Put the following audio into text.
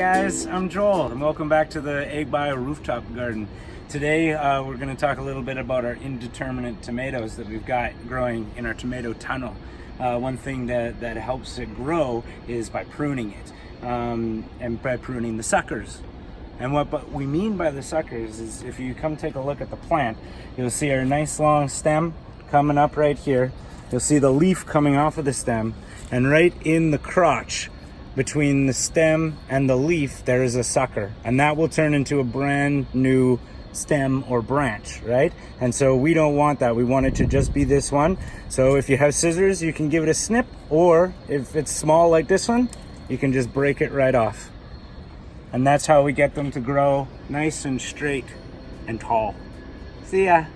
guys, I'm Joel and welcome back to the Egg Bio Rooftop Garden. Today we're going to talk a little bit about our indeterminate tomatoes that we've got growing in our tomato tunnel. One thing that helps it grow is by pruning it and by pruning the suckers. And what we mean by the suckers is, if you come take a look at the plant, you'll see our nice long stem coming up right here. You'll see the leaf coming off of the stem, and right in the crotch between the stem and the leaf there is a sucker, and that will turn into a brand new stem or branch, right? And so we don't want that. We want it to just be this one. So if you have scissors, you can give it a snip, or if it's small like this one, you can just break it right off. And that's how we get them to grow nice and straight and tall. See ya.